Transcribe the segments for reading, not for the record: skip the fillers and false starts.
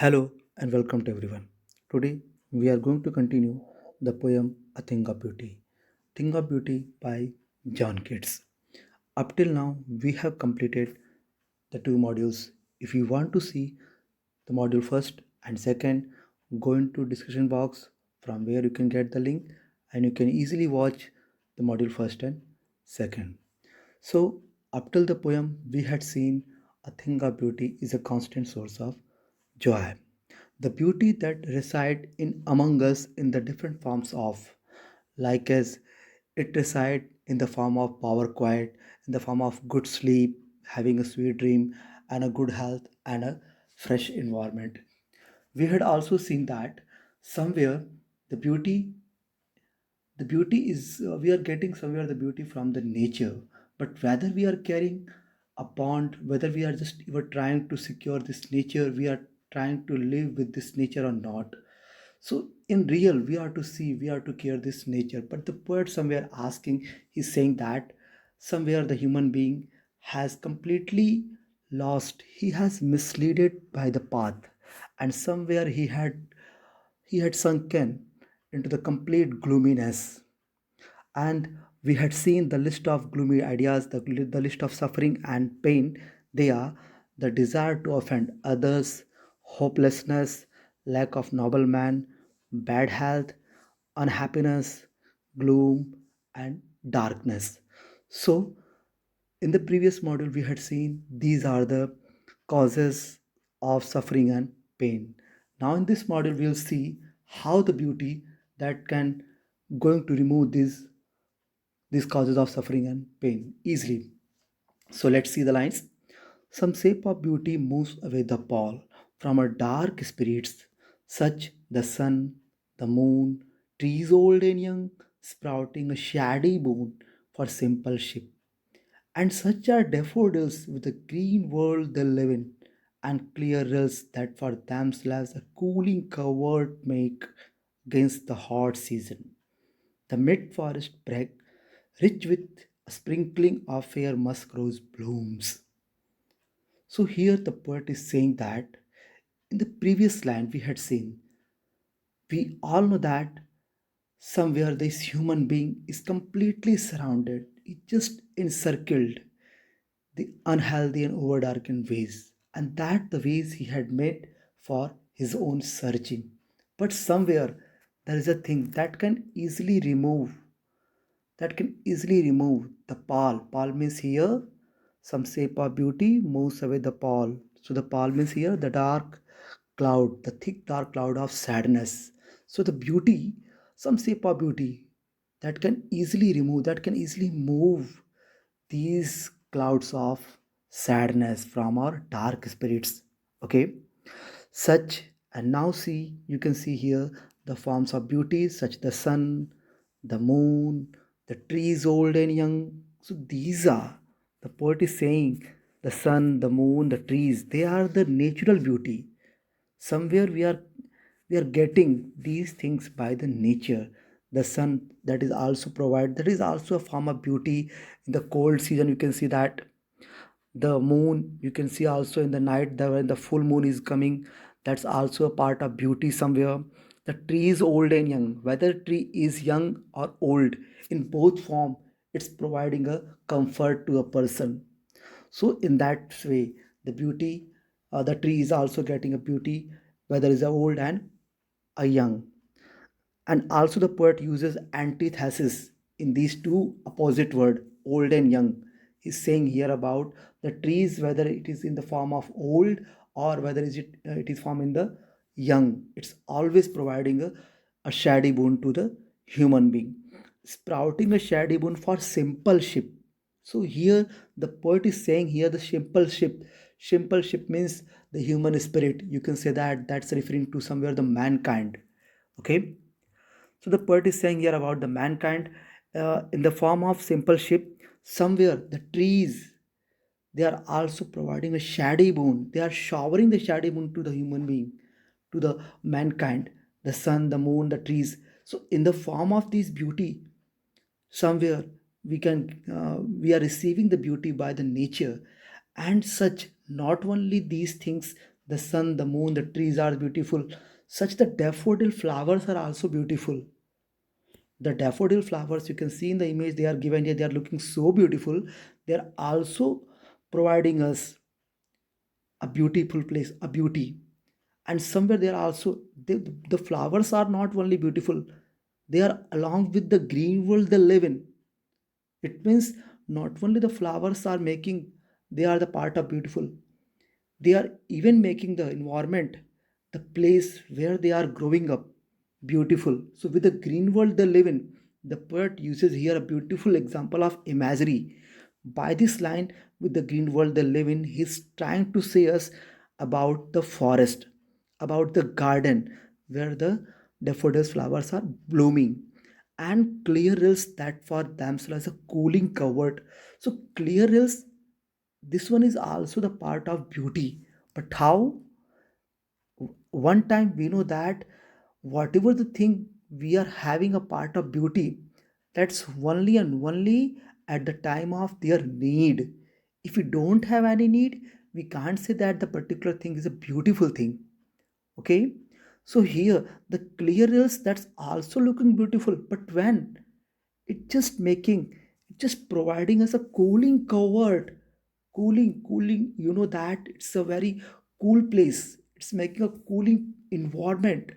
Hello and welcome to everyone. Today we are going to continue the poem A Thing of Beauty. Thing of Beauty by John Keats. Up till now we have completed the two modules. If you want to see the module first and second, go into discussion box from where you can get the link and you can easily watch the module first and second. So, up till the poem, we had seen a thing of beauty is a constant source of joy. The beauty that reside in among us in the different forms of, like as it reside in the form of power quiet, in the form of good sleep, having a sweet dream, and a good health and a fresh environment. We had also seen that somewhere the beauty is we are getting somewhere the beauty from the nature, but whether we are carrying a bond, whether we are just we trying to secure this nature, we are trying to live with this nature or not. So in real we are to see, we are to care this nature, but the poet somewhere asking, he's saying that somewhere the human being has completely lost, he has misleaded by the path, and somewhere he had sunken into the complete gloominess. And we had seen the list of gloomy ideas, the list of suffering and pain. They are the desire to offend others, hopelessness, lack of noble man, bad health, unhappiness, gloom, and darkness. So in the previous module, we had seen these are the causes of suffering and pain. Now, in this module, we'll see how the beauty that can going to remove these causes of suffering and pain easily. So let's see the lines. Some shape of beauty moves away the pall from our dark spirits, such the sun, the moon, trees old and young, sprouting a shady boon for simple ship. And such are daffodils with the green world they live in, and clear rills that for themselves a cooling covert make against the hot season. The mid forest brake, rich with a sprinkling of fair musk rose blooms. So here the poet is saying that in the previous line we had seen, we all know that somewhere this human being is completely surrounded, it just encircled the unhealthy and over darkened ways, and that the ways he had made for his own searching. But somewhere there is a thing that can easily remove the pall. Pall means here some shape of beauty moves away the pall. So the pall means here the dark cloud, the thick dark cloud of sadness. So the beauty, some shape of beauty that can easily move these clouds of sadness from our dark spirits. Okay, such, and now see, you can see here the forms of beauty such the sun, the moon, the trees old and young. So these are, the poet is saying, the sun, the moon, the trees, they are the natural beauty. Somewhere we are getting these things by the nature. The sun, that is also provide, that is also a form of beauty. In the cold season you can see that the moon, you can see also in the night, when the full moon is coming, that's also a part of beauty somewhere. The tree is old and young, whether tree is young or old, in both form it's providing a comfort to a person. So in that way the beauty, the tree is also getting a beauty, whether it's a old and a young. And also the poet uses antithesis in these two opposite word, old and young. He's saying here about the trees, whether it is in the form of old or whether it is form in the young, it's always providing a shady boon to the human being, sprouting a shady boon for simple ship. So here the poet is saying here the simple ship means the human spirit, you can say that that's referring to somewhere the mankind. Okay, so the poet is saying here about the mankind, in the form of simple ship. Somewhere the trees, they are also providing a shady boon. They are showering the shady boon to the human being, to the mankind, the sun, the moon, the trees. So in the form of this beauty, somewhere we are receiving the beauty by the nature, and such not only these things, The sun, the moon, the trees are beautiful. Such the daffodil flowers are also beautiful. The daffodil flowers you can see in the image they are given here, they are looking so beautiful. They are also providing us a beautiful place, a beauty. And somewhere they are also the flowers are not only beautiful, they are along with the green world they live in. It means not only the flowers are making, they are the part of beautiful. They are even making the environment, the place where they are growing up, beautiful. So with the green world they live in, the poet uses here a beautiful example of imagery. By this line, with the green world they live in, he's trying to say us about the forest, about the garden where the daffodils flowers are blooming, and clear rills that for themselves are cooling covered. So clear rills, this one is also the part of beauty. But how? One time we know that whatever the thing we are having a part of beauty, that's only and only at the time of their need. If we don't have any need, we can't say that the particular thing is a beautiful thing. Okay, so here the clear is that's also looking beautiful, but when it just making, it just providing us a cooling covered, cooling, you know that it's a very cool place, it's making a cooling environment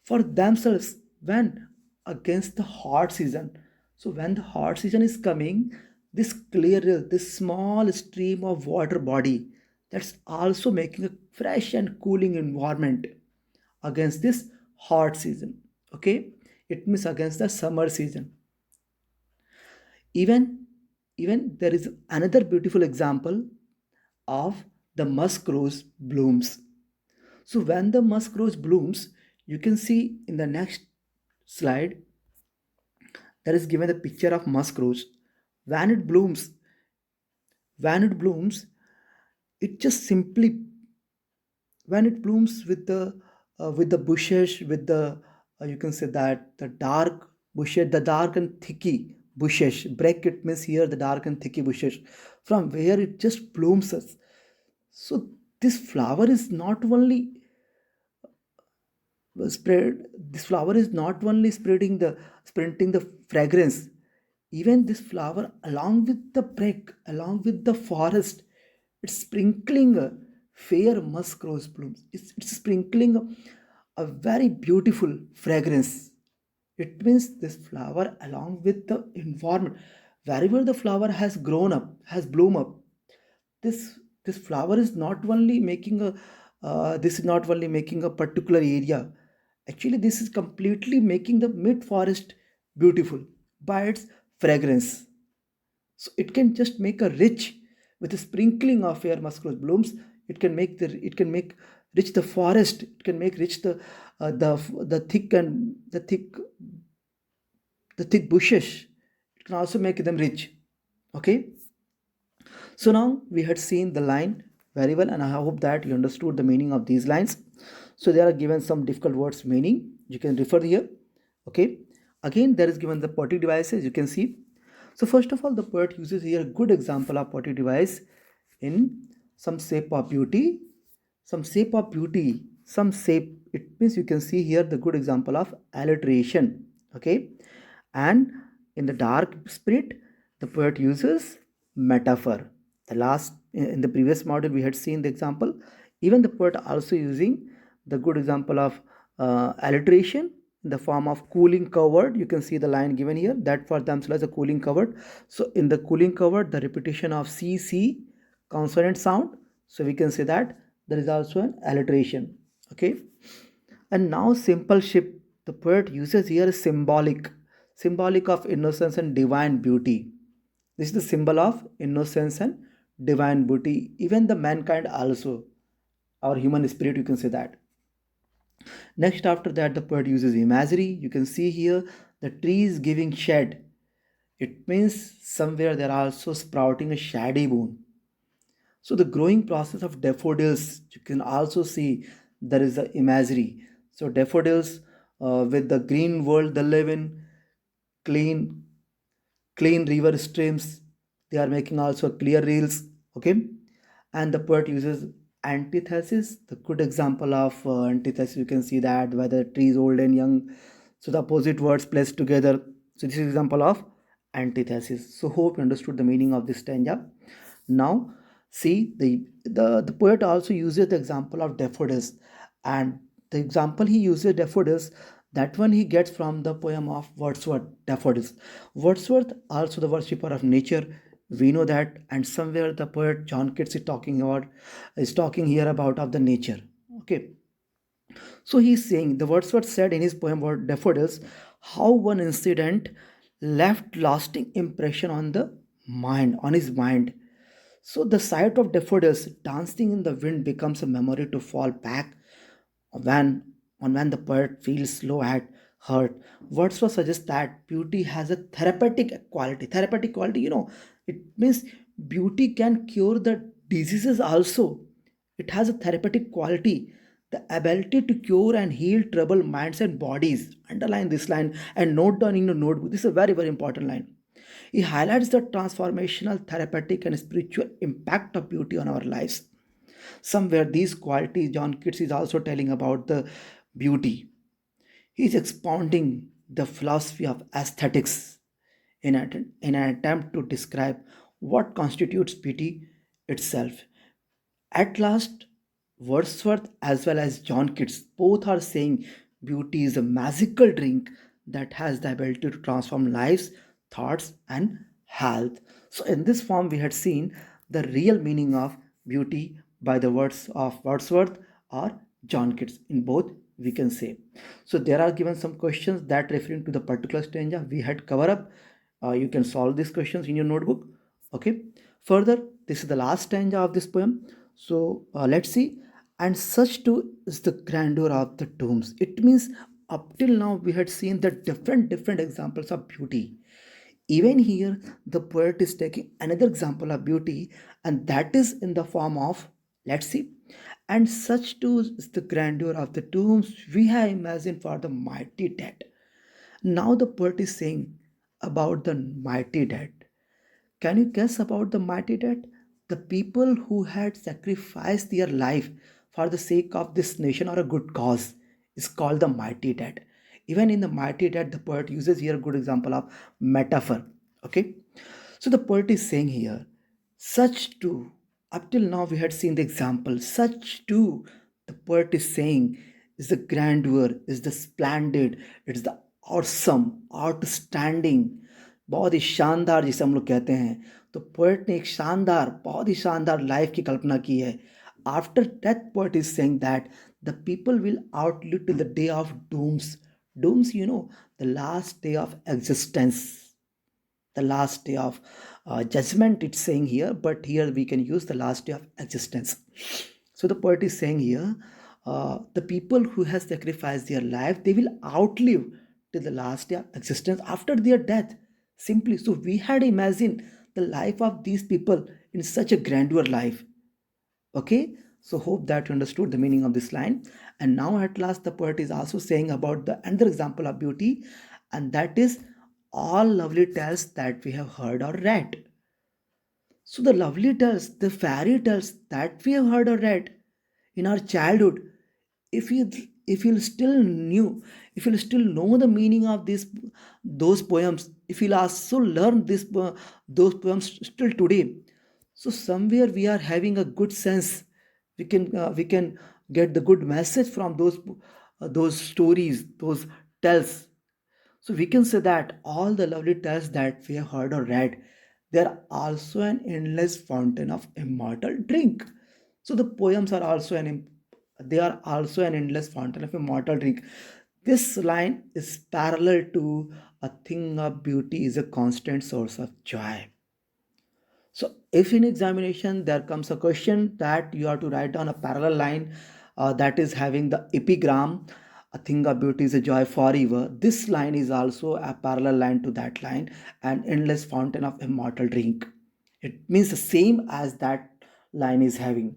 for themselves when against the hot season. So when the hot season is coming, this clear, this small stream of water body, that's also making a fresh and cooling environment against this hot season. Okay, it means against the summer season. Even even there is another beautiful example of the musk rose blooms. So when the musk rose blooms, you can see in the next slide, there is given a picture of musk rose. When it blooms, when it blooms, it just simply, when it blooms with the bushes, with the you can say that the dark bushes, the dark and thicky bushes. Bracket means here the dark and thicky bushes, from where it just blooms us. So this flower is not only spread, this flower is not only spreading the fragrance. Even this flower along with the break, along with the forest, it's sprinkling a fair musk rose blooms, it's sprinkling a very beautiful fragrance. It means this flower along with the environment, wherever the flower has grown up, has blown up, this flower is not only making a this is not only making a particular area. Actually this is completely making the mid forest beautiful by its fragrance. So it can just make a rich, with a sprinkling of fair muscular blooms, it can make rich the forest, it can make rich the thick and the thick bushes. It can also make them rich. Okay, so now we had seen the line very well, and I hope that you understood the meaning of these lines. So there are given some difficult words meaning. You can refer here. Okay. Again, there is given the poetic devices. You can see. So first of all, the poet uses here a good example of poetic device in some shape of beauty. Some shape of beauty. Some shape. It means you can see here the good example of alliteration. Okay. And in the dark spirit, the poet uses metaphor. The last in the previous model we had seen the example. Even the poet also using the good example of alliteration in the form of cooling covered. You can see the line given here that for themselves a cooling covered. So in the cooling covered, the repetition of C consonant sound. So we can say that there is also an alliteration. Okay, and now simple ship, the poet uses here is symbolic of innocence and divine beauty. This is the symbol of innocence and divine beauty. Even the mankind also, our human spirit, you can say that. Next, after that, the poet uses imagery. You can see here the trees giving shade. It means somewhere they're also sprouting a shady moon. So the growing process of daffodils, you can also see there is a imagery. So daffodils with the green world they live in, clean, clean river streams. They are making also clear reels. Okay, and the poet uses Antithesis, the good example of antithesis, you can see that whether tree is old and young, so the opposite words placed together. So this is example of antithesis. So hope you understood the meaning of this stanza. Now see the poet also uses the example of daffodils, and the example he uses daffodils, that one he gets from the poem of Wordsworth, Daffodils. Wordsworth also the worshipper of nature, we know that, and somewhere the poet John Keats is talking here about of the nature. Okay, so he's saying, the Wordsworth said in his poem about daffodils, how one incident left lasting impression on the mind, on his mind. So the sight of daffodils dancing in the wind becomes a memory to fall back when when the poet feels low at heart. Wordsworth suggests that beauty has a therapeutic quality. Therapeutic quality, it means beauty can cure the diseases also. It has a therapeutic quality. The ability to cure and heal troubled minds and bodies. Underline this line and note down in your notebook. This is a very, very important line. He highlights the transformational, therapeutic, and spiritual impact of beauty on our lives. Somewhere these qualities, John Keats is also telling about the beauty. He is expounding the philosophy of aesthetics in an attempt to describe what constitutes beauty itself. At last, Wordsworth as well as John Keats both are saying beauty is a magical drink that has the ability to transform lives, thoughts, and health. So, in this form, we had seen the real meaning of beauty by the words of Wordsworth or John Keats. In both, we can say. So, there are given some questions that referring to the particular stanza we had covered up. You can solve these questions in your notebook. Okay. Further, this is the last stanza of this poem. So let's see. And such too is the grandeur of the tombs. It means up till now we had seen the different examples of beauty. Even here, the poet is taking another example of beauty, and that is in the form of, let's see, and such too is the grandeur of the tombs we have imagined for the mighty dead. Now the poet is saying about the mighty dead. Can you guess about the mighty dead? The people who had sacrificed their life for the sake of this nation or a good cause is called the mighty dead. Even in the mighty dead, the poet uses here a good example of metaphor. Okay, so the poet is saying here, such too, up till now we had seen the example, such too, the poet is saying, is the grandeur, is the splendid, it's the awesome, outstanding, बहुत ही शानदार जिसे हम लोग कहते हैं. तो poet ने एक शानदार, बहुत ही शानदार लाइफ की कल्पना की है. After death poet is saying that the people will outlive till the day of dooms. Dooms, the last day of existence, the last day of judgment, it's saying here, but here we can use the last day of existence. So the poet is saying here, the people who has sacrificed their life, they will outlive till the last day of existence after their death. Simply, so we had imagined the life of these people in such a grandeur life. Okay, so hope that you understood the meaning of this line. And now at last the poet is also saying about the another example of beauty, and that is all lovely tales that we have heard or read. So the lovely tales, the fairy tales that we have heard or read in our childhood, if you if you still knew, if you still know the meaning of this those poems, if you'll also learn those poems still today, so somewhere we are having a good sense. We can get the good message from those stories, those tales. So we can say that all the lovely tales that we have heard or read, they are also an endless fountain of immortal drink. So the poems are also they are also an endless fountain of immortal drink. This line is parallel to a thing of beauty is a constant source of joy. So if in examination there comes a question that you have to write down a parallel line that is having the epigram, a thing of beauty is a joy forever. This line is also a parallel line to that line, an endless fountain of immortal drink. It means the same as that line is having.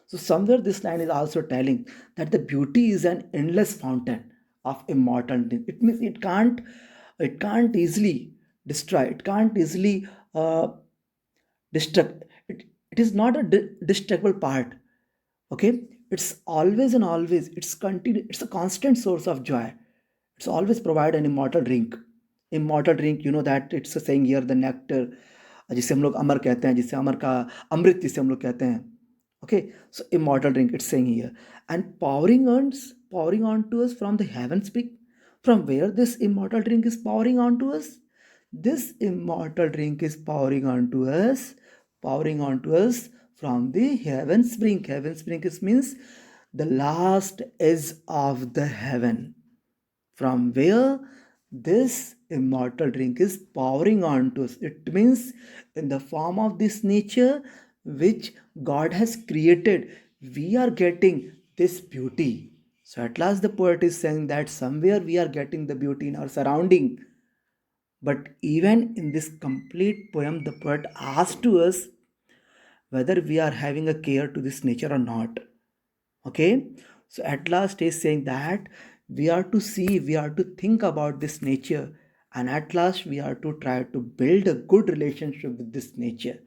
So somewhere this line is also telling that the beauty is an endless fountain of immortal drink. It means it can't easily destroy. It can't easily destruct. It is not a destructible part. Okay, it's always and always, it's a constant source of joy. It's always provide an immortal drink. Immortal drink, you know that it's a saying here, the nectar, जिसे हम लोग अमर कहते हैं, जिसे अमर का अमृत जिसे हम लोग कहते हैं. Okay, so immortal drink, it's saying here. And pouring on to us from the heavens speak. From where this immortal drink is pouring on to us? This immortal drink is pouring on to us from the heaven spring. Heaven spring is means the last edge of the heaven, from where this immortal drink is pouring on to us. It means in the form of this nature which God has created, we are getting this beauty. So at last the poet is saying that somewhere we are getting the beauty in our surrounding. But even in this complete poem, the poet asks to us whether we are having a care to this nature or not. Okay, so at last he's saying that we are to see, we are to think about this nature, and at last we are to try to build a good relationship with this nature.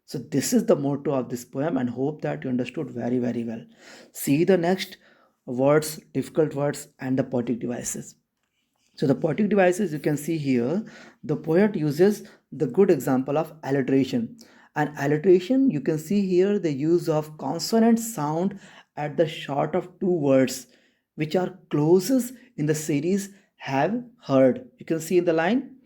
So this is the motto of this poem, and hope that you understood very very well. See the next words, difficult words, and the poetic devices. So the poetic devices you can see here, the poet uses the good example of alliteration. And alliteration, you can see here the use of consonant sound at the short of two words, which are closest in the series have heard. You can see in the line,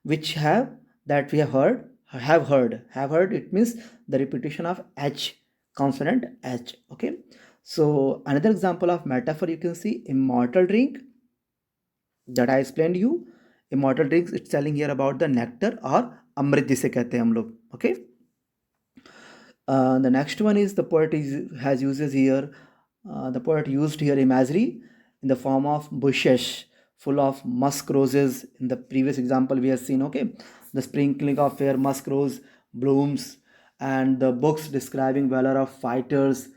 which have, that we have heard, have heard. Have heard, it means the repetition of H, consonant H. Okay. So another example of metaphor, you can see immortal drink that I explained you. Immortal drinks, it's telling here about the nectar or अमृत जिसे कहते हैं हम लोग. Okay. The next one is the poet has uses here. The poet used here imagery in the form of bushes full of musk roses. In the previous example, we have seen, okay, the sprinkling of fair musk rose blooms, and the books describing valor of fighters,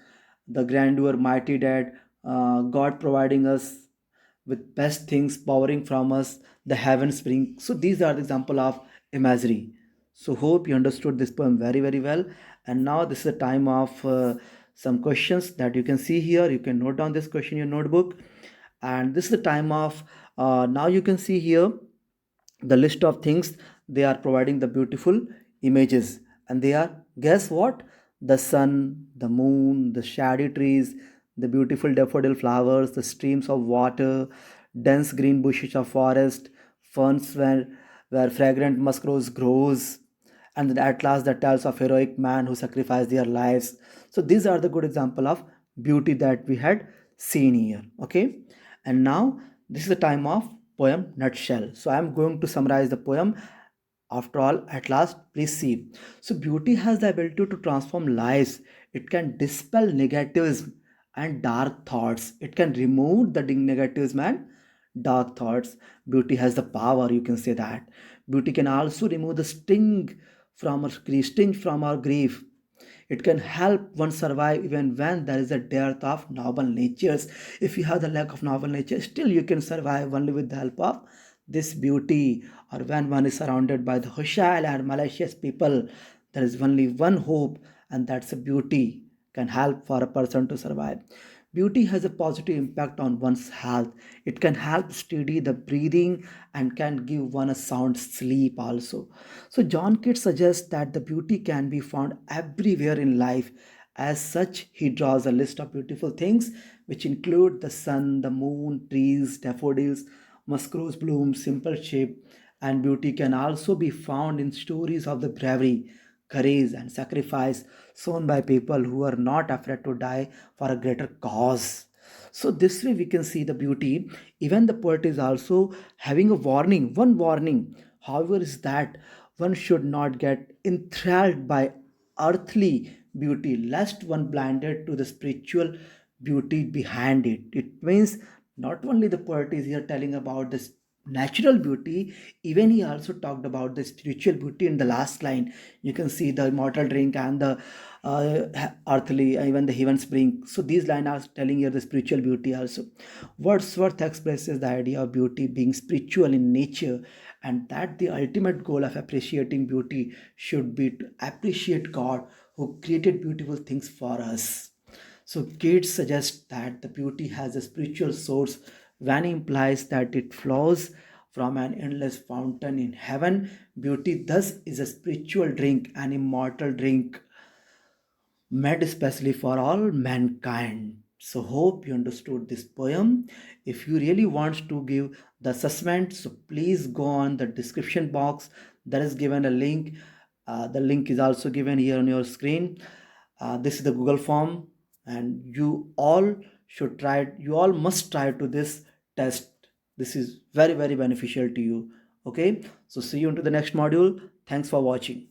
the grandeur mighty dead, God providing us with best things pouring from us, the heaven spring. So these are the example of imagery. So hope you understood this poem very very well. And now this is the time of some questions that you can see here. You can note down this question in your notebook. And this is the time of now you can see here the list of things they are providing the beautiful images, and they are, guess what, the sun, the moon, the shady trees, the beautiful daffodil flowers, the streams of water, dense green bushes of forest, ferns where fragrant musk rose grows, and then at last the tales of heroic man who sacrificed their lives. So these are the good example of beauty that we had seen here. Okay, and now this is the time of poem nutshell. So I am going to summarize the poem. After all, at last, please see. So beauty has the ability to transform lives. It can dispel negativism and dark thoughts. It can remove the negativism and dark thoughts. Beauty has the power, you can say that. Beauty can also remove the sting from our grief. It can help one survive even when there is a dearth of noble natures. If you have the lack of noble nature, still you can survive only with the help of this beauty. Or when one is surrounded by the hostile and malicious people, there is only one hope, and that's a beauty can help for a person to survive. Beauty has a positive impact on one's health. It can help steady the breathing and can give one a sound sleep also. So John Keats suggests that the beauty can be found everywhere in life. As such, he draws a list of beautiful things which include the sun, the moon, trees, daffodils, musk rose blooms, simple shape, and beauty can also be found in stories of the bravery, courage, and sacrifice shown by people who are not afraid to die for a greater cause. So, this way we can see the beauty. Even the poet is also having a warning, one warning, however, is that one should not get enthralled by earthly beauty, lest one blinded to the spiritual beauty behind it. It means not only the poet is here telling about this natural beauty, even he also talked about the spiritual beauty in the last line. You can see the immortal drink and the earthly, even the heaven spring. So these lines are telling here the spiritual beauty also. Wordsworth expresses the idea of beauty being spiritual in nature, and that the ultimate goal of appreciating beauty should be to appreciate God who created beautiful things for us. So Gates suggests that the beauty has a spiritual source when he implies that it flows from an endless fountain in heaven. Beauty thus is a spiritual drink, an immortal drink made especially for all mankind. So hope you understood this poem. If you really want to give the assessment, so please go on the description box. There is given a link. The link is also given here on your screen. This is the Google form, and you all should try it. You all must try to this test. This is very beneficial to you. Okay, so see you into the next module. Thanks for watching.